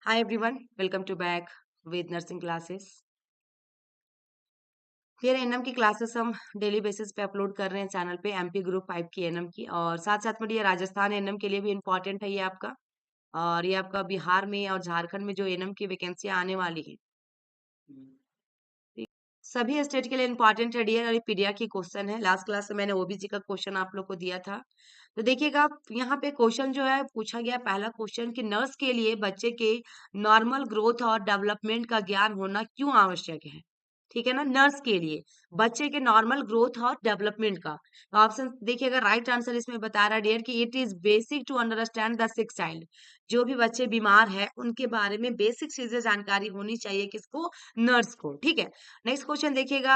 Hi everyone, welcome to back with nursing classes. फिर NM की classes हम daily basis पे अपलोड कर रहे हैं चैनल पे एमपी ग्रुप 5 की एनएम की और साथ साथ में ये राजस्थान एनएम के लिए भी इम्पोर्टेंट है ये आपका और ये आपका बिहार में और झारखंड में जो एनएम की वैकेंसी आने वाली है ठीक। सभी स्टेट के लिए इम्पोर्टेंट है डियर और ये पीडिया की क्वेश्चन है। लास्ट क्लास में मैंने ओबीसी का क्वेश्चन आप लोग को दिया था। तो देखिएगा यहाँ पे क्वेश्चन जो है पूछा गया पहला क्वेश्चन कि नर्स के लिए बच्चे के नॉर्मल ग्रोथ और डेवलपमेंट का ज्ञान होना क्यों आवश्यक है। ठीक है ना, नर्स के लिए बच्चे के नॉर्मल ग्रोथ और डेवलपमेंट का। तो ऑप्शन देखिएगा, राइट आंसर इसमें बता रहा है डियर कि it is basic to understand the sick child. जो भी बच्चे बीमार है उनके बारे में बेसिक चीजें जानकारी होनी चाहिए किसको, नर्स को। ठीक है। नेक्स्ट क्वेश्चन देखिएगा,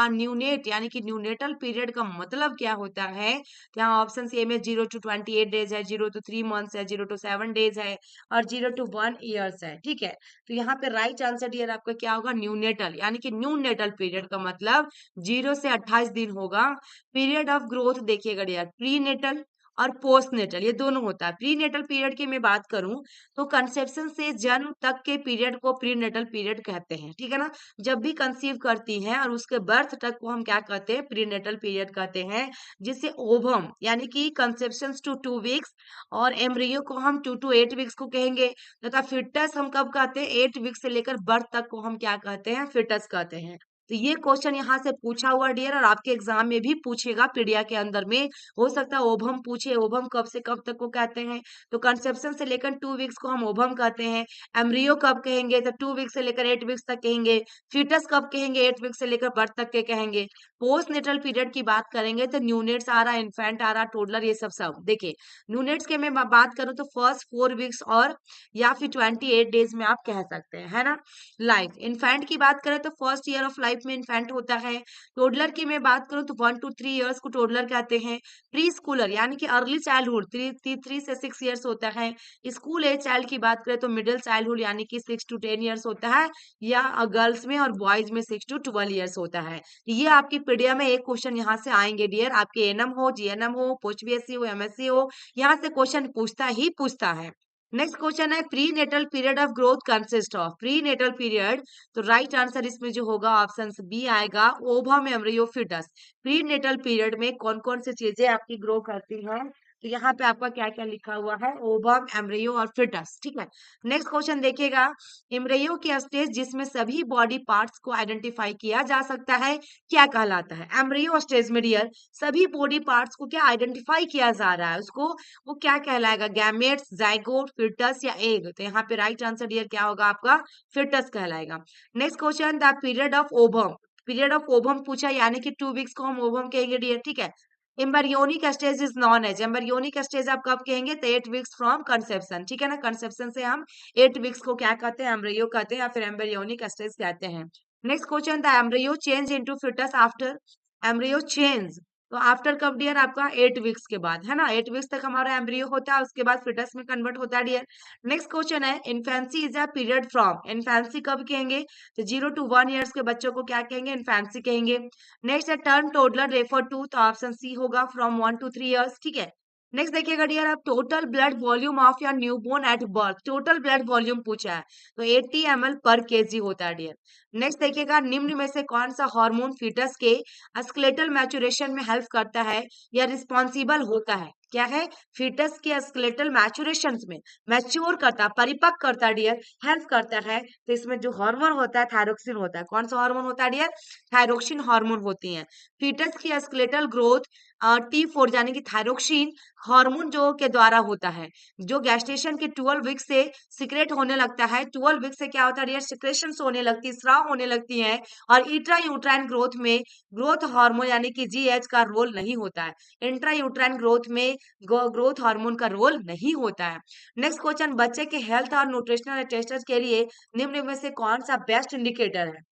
न्यूनेट यानी कि न्यूनेटल पीरियड का मतलब क्या होता है। तो यहाँ ऑप्शन ए में 0 to 28 days है, 0 to 3 months है, 0 to 7 days है और 0 to 1 years है। ठीक है। तो यहाँ पे राइट आंसर डियर आपका क्या होगा, न्यूनेटल यानी कि न्यू नेटल पीरियड का मतलब 0 से 28 दिन होगा। पीरियड ऑफ ग्रोथ देखिएगा डियर, प्री नेटल और पोस्ट नेटल ये दोनों होता है। प्री नेटल पीरियड की मैं बात करूं तो कंसेप्शन से जन्म तक के पीरियड को प्री नेटल पीरियड कहते हैं। ठीक है ना, जब भी कंसीव करती हैं और उसके बर्थ तक को हम क्या कहते हैं, प्री नेटल पीरियड कहते हैं। जिसे ओवम यानी कि कंसेप्शन टू 2 वीक्स और एम्ब्रियो को हम 2 to 8 वीक्स को कहेंगे तथा फिटस हम कब कहते हैं, 8 वीक्स से लेकर बर्थ तक को हम क्या कहते हैं, फिटस कहते हैं। तो ये क्वेश्चन यहाँ से पूछा हुआ डियर और आपके एग्जाम में भी पूछेगा पीडिया के अंदर में। हो सकता है ओभम पूछे, ओभम कब से कब तक को कहते हैं। तो कंसेप्शन से लेकर 2 वीक्स को हम ओभम कहते हैं। एम्ब्रियो कब कहेंगे, तो 2 वीक्स से लेकर 8 वीक्स तक कहेंगे। फीटस कब कहेंगे, 8 वीक्स से लेकर बर्थ तक के कहेंगे। पोस्ट नेटल पीरियड की बात करेंगे तो न्यूनेट्स आ रहा, इन्फेंट आ रहा, टोडलर, ये सब सब देखिए। न्यूनेट्स के मैं बात करूं तो फर्स्ट 4 वीक्स और या फिर 28 डेज में आप कह सकते हैं, है ना। लाइफ इन्फेंट की बात करें तो फर्स्ट ईयर ऑफ लाइफ में इन्फेंट होता है। टोडलर की मैं बात करूं तो 1 to 3 years को टोडलर कहते हैं। प्री स्कूलर यानी कि अर्ली चाइल्डहुड 3 से 6 years होता है। स्कूल एज चाइल्ड की बात करें तो मिडिल चाइल्डहुड यानी कि 6 to 10 years होता है। या गर्ल्स में और बॉयज में 6 to 12 years होता है। ये आपकी पीडिया में एक क्वेश्चन यहाँ से आएंगे डियर, आपके एनएम हो, जीएनएम हो, पोस्ट बीएससी हो, एमएससी हो, यहाँ से क्वेश्चन पूछता ही पूछता है। नेक्स्ट क्वेश्चन है, prenatal period of growth consist of, prenatal period. तो राइट आंसर इसमें जो होगा ऑप्शन बी आएगा, ovum embryo foetus. Prenatal period में कौन कौन सी चीजें आपकी ग्रो करती हैं, तो यहाँ पे आपका क्या क्या लिखा हुआ है, ओवम एम्ब्रियो और फिटस। ठीक है। नेक्स्ट क्वेश्चन देखिएगा, एम्ब्रियो की स्टेज जिसमें सभी बॉडी पार्ट्स को आइडेंटिफाई किया जा सकता है क्या कहलाता है। एम्ब्रियो स्टेज में डियर सभी बॉडी पार्ट्स को क्या आइडेंटिफाई किया जा रहा है उसको, वो क्या कहलाएगा, गैमेट्स, जाइगोट, फिटस या एग। तो यहाँ पे राइट आंसर डियर क्या होगा आपका, फिटस कहलाएगा। Next question, the period of ovum, period of ovum पूछा यानी कि 2 वीक्स को हम ओवम कहेंगे डियर। ठीक है। Embryonic stage is known as, embryonic stage आप कब कहेंगे, तो 8 वीक्स फ्रॉम कंसेप्शन। ठीक है ना, कंसेप्शन से हम 8 वीक्स को क्या कहते हैं, एम्ब्रियो कहते हैं या फिर एम्ब्रियोनिक स्टेज कहते हैं। Next question, the embryo change into foetus after, embryo change तो आफ्टर कब डियर आपका, 8 वीक्स के बाद, है ना। 8 वीक्स तक हमारा एम्ब्रियो होता है, उसके बाद फिटस में कन्वर्ट होता है डियर। नेक्स्ट क्वेश्चन है, infancy is a period from, infancy कब कहेंगे, तो 0 to 1 years के बच्चों को क्या कहेंगे, इन्फेंसी कहेंगे। नेक्स्ट है टर्म टोडलर रेफर टू, तो ऑप्शन सी होगा, फ्रॉम 1 to 3 years। ठीक है। नेक्स्ट देखिएगा डियर, आप total blood volume of your newborn at birth, total blood volume पूछा है तो 80 ml पर केजी होता है डियर। नेक्स्ट देखिएगा, निम्न में से कौन सा हार्मोन फीटस के स्केलेटल मैचुरेशन में हेल्प करता है या रिस्पॉन्सिबल होता है, क्या है, फीटस के स्केलेटल मैचुरेशन में, मैच्योर करता, परिपक्व करता डियर, हेल्प करता है। तो इसमें जो हार्मोन होता है थायरोक्सिन होता है, कौन सा हार्मोन होता है डियर, थायरोक्सिन हार्मोन होती है। फीटस की स्केलेटल ग्रोथ T4 यानी कि थायरोक्सिन हार्मोन जो के द्वारा होता है, जो गैस्ट्रेशन के 12 वीक से सिक्रेट होने लगता है। 12 वीक से क्या होता है डियर, सिक्रेशन होने लगती है, स्राव होने लगती है। और इंट्रा यूट्राइन ग्रोथ में ग्रोथ हार्मोन यानी कि जीएच का रोल नहीं होता है। इंट्रा यूट्राइन ग्रोथ में ग्रोथ हार्मोन का रोल नहीं होता है। नेक्स्ट क्वेश्चन, बच्चे के हेल्थ और न्यूट्रिशनल टेस्ट्स के लिए निम्न में से कौन सा बेस्ट इंडिकेटर है।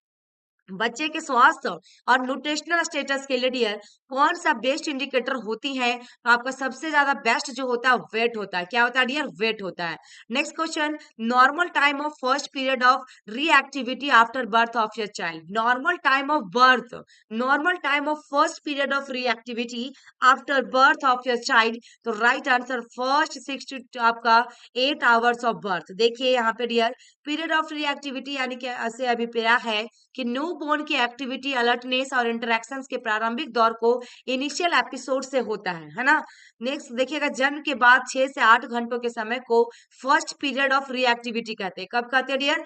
बच्चे के स्वास्थ्य और न्यूट्रिशनल स्टेटस के लिए डियर कौन सा बेस्ट इंडिकेटर होती है? तो आपका सबसे ज्यादा बेस्ट जो होता है वेट होता है। क्या होता है डियर? वेट होता है। Next question, normal time of first period of reactivity after birth of your child. Normal time of birth, normal time of first period of reactivity after birth of your child. तो right answer first 6 to आपका 8 hours of birth. देखिए यहाँ पे dear period of reactivity यानी कि ऐसे अभिप्राय है कि न्यूबॉर्न की एक्टिविटी, अलर्टनेस और इंटरेक्शंस के प्रारंभिक दौर को इनिशियल एपिसोड से होता है ना। नेक्स्ट देखिएगा, जन्म के बाद 6 से 8 घंटों के समय को फर्स्ट पीरियड ऑफ रिएक्टिविटी कहते हैं। कब कहते हैं डियर?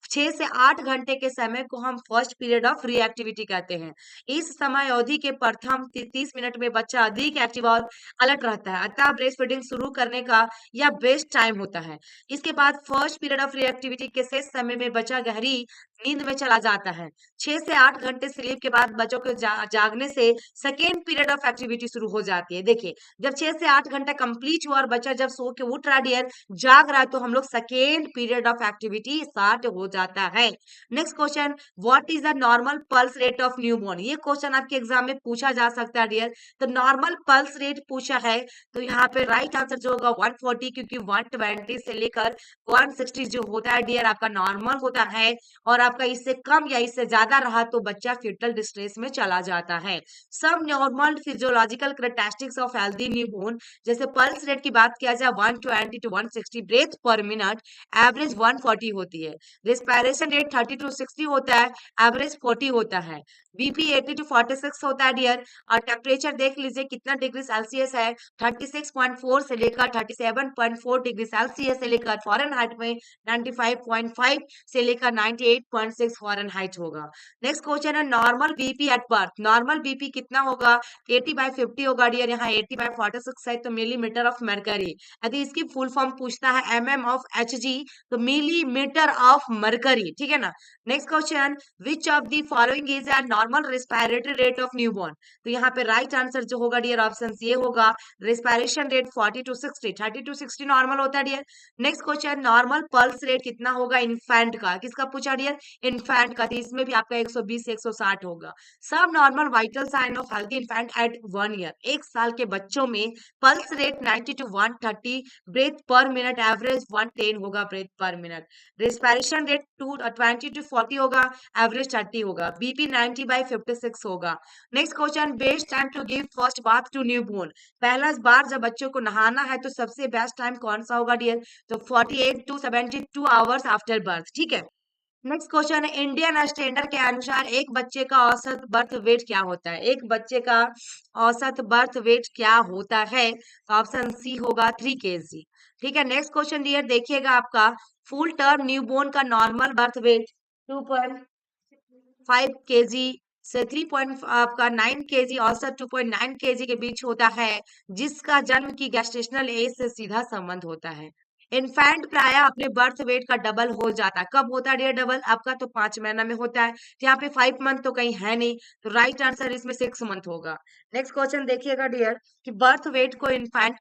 6 से 8 घंटे के समय को हम फर्स्ट पीरियड ऑफ रिएक्टिविटी कहते हैं। इस समय अवधि के प्रथम 30 मिनट में बच्चा अधिक एक्टिव और अलर्ट रहता है, अतः ब्रेस्ट फीडिंग शुरू करने का यह बेस्ट टाइम होता है। इसके बाद फर्स्ट पीरियड ऑफ रिएक्टिविटी के शेष समय में बच्चा गहरी नींद में चला जाता है। 6 से 8 घंटे स्लीप के बाद बच्चों के जागने से सेकेंड पीरियड ऑफ एक्टिविटी शुरू हो जाती है। देखिए जब 6 से 8 घंटा कंप्लीट हुआ और बच्चा जब सो के उठ रहा है डियर, जाग रहा है, तो हम लोग second period of activity start हो जाता है। Next question, what is the normal pulse rate of newborn? ये क्वेश्चन आपके एग्जाम में पूछा जा सकता है डियर। तो नॉर्मल पल्स रेट पूछा है, तो यहाँ पे राइट आंसर जो होगा 140, क्योंकि 120 से लेकर 160 जो होता है डियर आपका नॉर्मल होता है, और आपका इससे कम या इससे ज्यादा रहा तो बच्चा फीटल डिस्ट्रेस में चला जाता है। सब normal physiological characteristics of healthy newborn, जैसे पल्स रेट की बात किया जाए 120 to 160 breath per minute, average 140 होती है। रेस्पिरेशन रेट 30 to 60 होता है, एवरेज 40 होता है। बीपी 80 to 46 होता है डियर। और टेम्परेचर देख लीजिए कितना डिग्री सेल्सियस है, 36.4 से लेकर 37.4 डिग्री सेल्सियस से लेकर फॉरेनहाइट में 95.5 से लेकर 98.6 फॉरेनहाइट होगा। नेक्स्ट क्वेश्चन है, normal BP at birth. Normal BP कितना होगा? 80/50 होगा डियर। यहाँ 80/46 है तो मिलीमीटर ऑफ मरकरी। यदि इसकी फुल फॉर्म पूछता है एमएम ऑफ एचजी, तो मिलीमीटर ऑफ मरकरी, ठीक है ना। Next question, which of the following is a normal respiratory rate of newborn? तो यहाँ पे राइट आंसर जो होगा डियर ऑप्शन ये होगा, respiration rate 40 to 60, 30 to 60 normal होता है dear. Next question, normal pulse rate कितना होगा इन्फेंट का? किसका पूछा डियर? इन्फेंट का। तो इसमें भी आपका 120 से 160 होगा। सब normal vital sign of healthy infant at 1 year. 1 साल के बच्चों में pulse rate 90 to 130 breath per minute, average 110 होगा breath per minute. Respiration rate 20 to 40 होगा, एवरेज 30 होगा। बीपी 90/56 होगा। Next question, best time to give first bath to newborn. पहला बार जब बच्चों को नहाना है तो सबसे बेस्ट टाइम कौन सा होगा डियर? तो 48 to 72 आवर्स आफ्टर बर्थ, ठीक है। नेक्स्ट क्वेश्चन है, इंडियन स्टैंडर्ड के अनुसार एक बच्चे का औसत बर्थ वेट क्या होता है? एक बच्चे का औसत बर्थ वेट क्या होता है? तो ऑप्शन सी होगा 3 kg, ठीक है। नेक्स्ट क्वेश्चन डियर देखिएगा, आपका फुल टर्म न्यूबॉर्न का नॉर्मल बर्थ वेट 2.5 kg से 3 आपका 9 kg, औसत 2.9 kg के बीच होता है, जिसका जन्म की गेस्टेशनल एज से सीधा संबंध होता है। इन्फेंट प्राय अपने बर्थ वेट का डबल हो जाता है। कब होता है डियर डबल? आपका तो 5 महीना में होता है। तो यहाँ पे 5 मंथ तो कहीं है नहीं, तो राइट आंसर इसमें 6 मंथ होगा। नेक्स्ट क्वेश्चन देखिएगा डियर कि बर्थ वेट को infant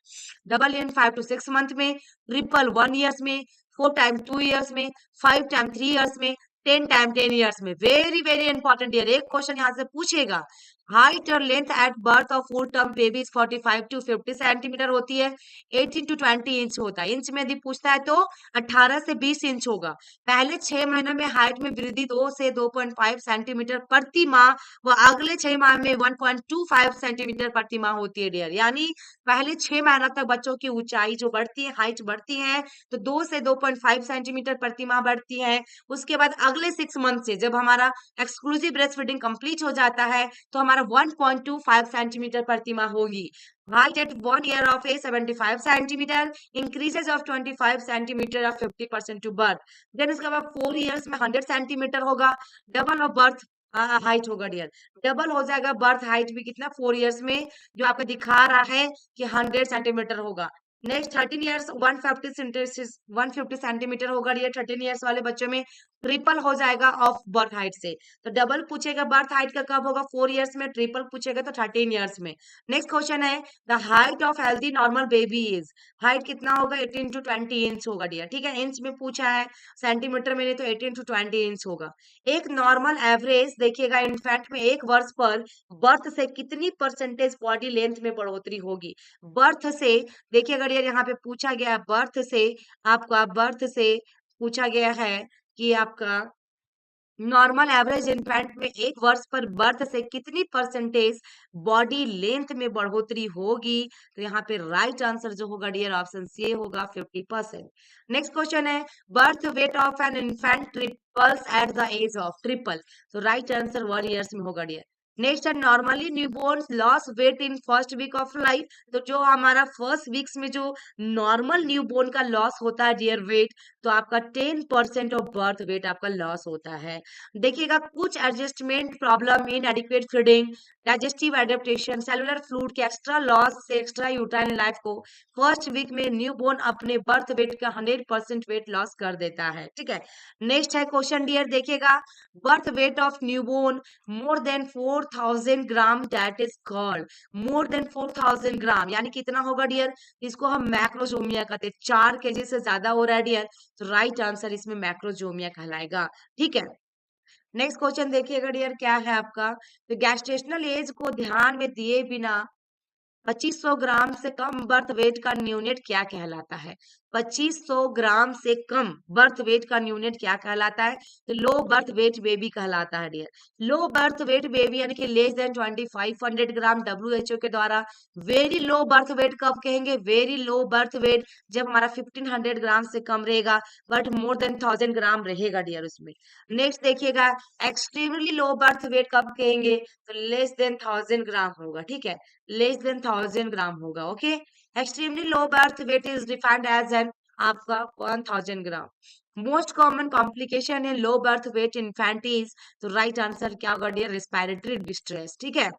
double in 5 to 6 month में, ट्रिपल 1 ईयर्स में, 4 टाइम 2 ईयर्स में, 5 टाइम 3 ईयर्स में, 10 टाइम 10 ईयर्स में। वेरी वेरी इंपॉर्टेंट डियर, एक क्वेश्चन यहाँ से पूछेगा। हाइट और length at birth of full term babies 45 to 50 centimetre होती है, 18 to 20 इंच होता है। इंच में यदि पूछता है तो 18 से 20 इंच होगा। पहले 6 महीनों में हाइट में वृद्धि 2 से 2.5 सेंटीमीटर प्रति माह व अगले 6 माह में 1.25 सेंटीमीटर प्रति माह होती है डियर। यानी पहले 6 महीना तक बच्चों की ऊंचाई जो बढ़ती है, हाइट बढ़ती है, तो 2 से 2.5 सेंटीमीटर प्रति माह बढ़ती है। उसके बाद अगले 6 मंथ से जब हमारा एक्सक्लूसिव ब्रेस्ट फीडिंग कंप्लीट हो जाता है, तो हमारा 1.25 सेंटीमीटर प्रति माह होगी। Height at 1 year of age 75 centimeter, increases of 25 centimeter of 50% to birth. Then इसके बाद 4 years में 100 सेंटीमीटर होगा, डबल ऑफ बर्थ हाइट होगा डियर। डबल हो जाएगा बर्थ हाइट भी कितना? 4 इयर्स में, जो आपको दिखा रहा है कि 100 सेंटीमीटर होगा। नेक्स्ट 13 ईयर्स 150 होगा डियर। 13 ईयर्स वाले बच्चों में ट्रिपल हो जाएगा ऑफ बर्थ हाइट से। तो डबल पूछेगा बर्थ हाइट का कब होगा, 4 ईयर्स में। ट्रिपल पूछेगा तो 13 ईयर्स में। नेक्स्ट क्वेश्चन है the height of healthy normal baby is. Height कितना होगा, 18 to 20 इंच होगा डियर। ठीक है, इंच में पूछा है, सेंटीमीटर में नहीं, तो 18 to 20 इंच होगा। एक नॉर्मल एवरेज देखिएगा इन्फेंट में एक वर्ष पर बर्थ से कितनी परसेंटेज बॉडी लेंथ में बढ़ोतरी होगी। बर्थ से देखिए, अगर ये यहाँ पे पूछा गया बर्थ से, आपका बर्थ से पूछा गया है कि आपका नॉर्मल एवरेज इन्फेंट में एक वर्ष पर बर्थ से कितनी परसेंटेज बॉडी लेंथ में बढ़ोतरी होगी, तो यहाँ पे राइट आंसर जो होगा डियर ऑप्शन सी होगा 50%। नेक्स्ट क्वेश्चन है birth weight of an infant triples at the age of triple. तो राइट आंसर 1 ईयर्स में होगा डियर। नेक्स्ट है normally newborn loss weight in first week of life. तो जो हमारा फर्स्ट वीक्स में जो नॉर्मल न्यूबॉर्न का लॉस होता है डियर वेट, तो आपका 10% ऑफ बर्थ वेट आपका लॉस होता है। देखिएगा कुछ adjustment problem in adequate feeding, digestive adaptation, cellular fluid के एक्स्ट्रा लॉस से एक्स्ट्रा यूटाइन लाइफ को फर्स्ट वीक में न्यूबॉर्न अपने बर्थ वेट का 100% वेट लॉस कर देता है। ठीक है, नेक्स्ट है क्वेश्चन डियर, देखिएगा birth weight of newborn more than 4000 gram that is called. More than 4000 ग्राम यानी कितना होगा डियर, इसको हम मैक्रोजोमिया कहते हैं। 4 kg से ज्यादा हो रहा है डियर, तो राइट आंसर इसमें मैक्रोजोमिया कहलाएगा। ठीक है, नेक्स्ट क्वेश्चन देखिएगा डियर क्या है आपका, तो गैस्ट्रेशनल एज को ध्यान में दिए बिना 2500 ग्राम से कम बर्थ वेट का न्यूनेट क्या कहलाता है। 2500 ग्राम से कम बर्थ वेट का न्यूनेट क्या कहलाता है, तो लो बर्थ वेट बेबी कहलाता है dear. Low birth weight baby यानी कि लेस देन 2500 ग्राम WHO के द्वारा। वेरी लो बर्थ वेट कब कहेंगे, वेरी लो बर्थ वेट जब हमारा 1500 ग्राम से कम रहेगा, बट मोर देन 1000 ग्राम रहेगा डियर उसमें। नेक्स्ट देखिएगा एक्सट्रीमली लो बर्थ वेट कब कहेंगे, तो लेस देन 1000 ग्राम होगा। ठीक है, लेस देन 1000 ग्राम होगा। Okay, extremely low birth weight is defined as an आपका 1000 ग्राम। मोस्ट कॉमन कॉम्प्लिकेशन है लो बर्थ वेट इन्फेंटीज, तो राइट आंसर क्या होगा डियर, रेस्पिरेटरी डिस्ट्रेस। ठीक है,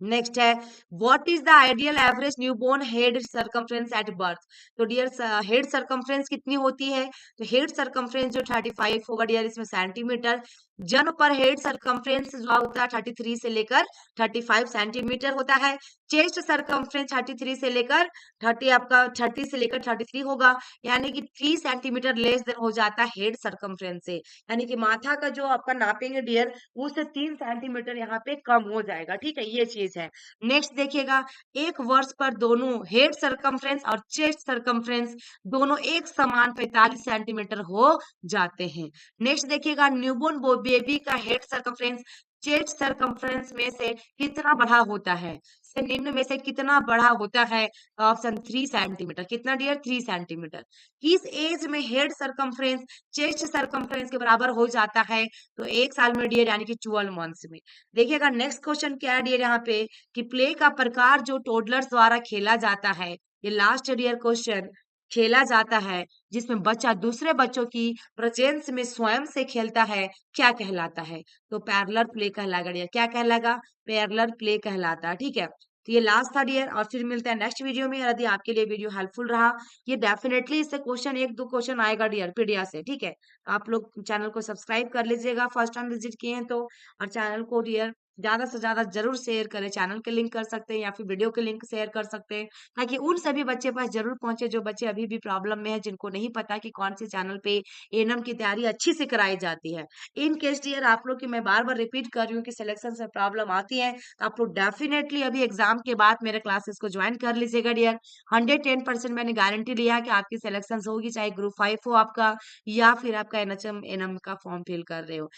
नेक्स्ट है what is the ideal average newborn head circumference at birth. तो डियर हेड सरकमफ्रेंस कितनी होती है, तो हेड सरकमफ्रेंस जो 35 होगा डियर इसमें सेंटीमीटर। जन्म पर हेड सरकमफ्रेंस जो होता है 33 से लेकर 35 सेंटीमीटर होता है। चेस्ट सरकमफ्रेंस 33 से लेकर 30 आपका 30 से लेकर 33 होगा, यानी कि 3 सेंटीमीटर लेस देन हो जाता है हेड सरकमफ्रेंस से। यानी कि माथा का जो आपका नापेंगे डियर, उससे 3 सेंटीमीटर यहाँ पे कम हो जाएगा। ठीक है, ये चीज है। नेक्स्ट देखिएगा एक वर्ष पर दोनों हेड सरकमफ्रेंस और चेस्ट सरकमफ्रेंस दोनों एक समान 45 सेंटीमीटर हो जाते हैं। नेक्स्ट देखिएगा न्यूबॉर्न बेबी का हेड सरकमफ्रेंस चेस्ट सरकमफ्रेंस में से कितना बड़ा होता है, से निम्न में से कितना बड़ा होता है, ऑप्शन 3 सेंटीमीटर। कितना डियर, 3 सेंटीमीटर। किस एज में हेड सरकमफ्रेंस चेस्ट सरकमफ्रेंस के बराबर हो जाता है, तो 1 साल में डियर यानी कि 12 मंथ्स में। देखिएगा नेक्स्ट क्वेश्चन क्या है डियर यहाँ पे, कि प्ले का प्रकार जो टोडलर्स द्वारा खेला जाता है, ये लास्ट डियर क्वेश्चन, खेला जाता है जिसमें बच्चा दूसरे बच्चों की प्रेजेंस में स्वयं से खेलता है, क्या कहलाता है, तो पैरेलल प्ले कहलाएगा डियर। क्या कहलाएगा, पैरेलल प्ले कहलाता है। ठीक है, तो ये लास्ट था डियर, और फिर मिलते हैं नेक्स्ट वीडियो में। यदि आपके लिए वीडियो हेल्पफुल रहा, ये डेफिनेटली इससे क्वेश्चन 1-2 क्वेश्चन आएगा डियर पीडीएफ से। ठीक है, आप लोग चैनल को सब्सक्राइब कर लीजिएगा फर्स्ट टाइम विजिट किए हैं तो, और चैनल को डियर ज्यादा से ज्यादा जरूर शेयर करें। चैनल के लिंक कर सकते हैं या फिर वीडियो के लिंक शेयर कर सकते हैं, ताकि उन सभी बच्चे पास जरूर पहुंचे जो बच्चे अभी भी प्रॉब्लम में है, जिनको नहीं पता कि कौन से चैनल पे एएनएम की तैयारी अच्छी से कराई जाती है। इन केस डियर आप लोग की मैं बार बार रिपीट कर रही हूँ कि सिलेक्शन से प्रॉब्लम आती है, तो आप लोग डेफिनेटली अभी एग्जाम के बाद मेरे क्लासेस को ज्वाइन कर लीजिएगा डियर। 110% मैंने गारंटी लिया कि आपकी सिलेक्शन होगी, चाहे ग्रुप 5 हो आपका या फिर आपका एनएचएम एनएम का फॉर्म फिल कर रहे हो।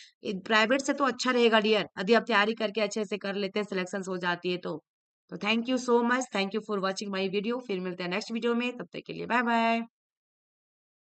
प्राइवेट से तो अच्छा रहेगा डियर, यदि आप तैयारी करके अच्छे से कर लेते हैं, सिलेक्शन हो जाती है तो। Thank you so much, thank you for watching my video. फिर मिलते हैं नेक्स्ट वीडियो में, तब तक के लिए बाय बाय।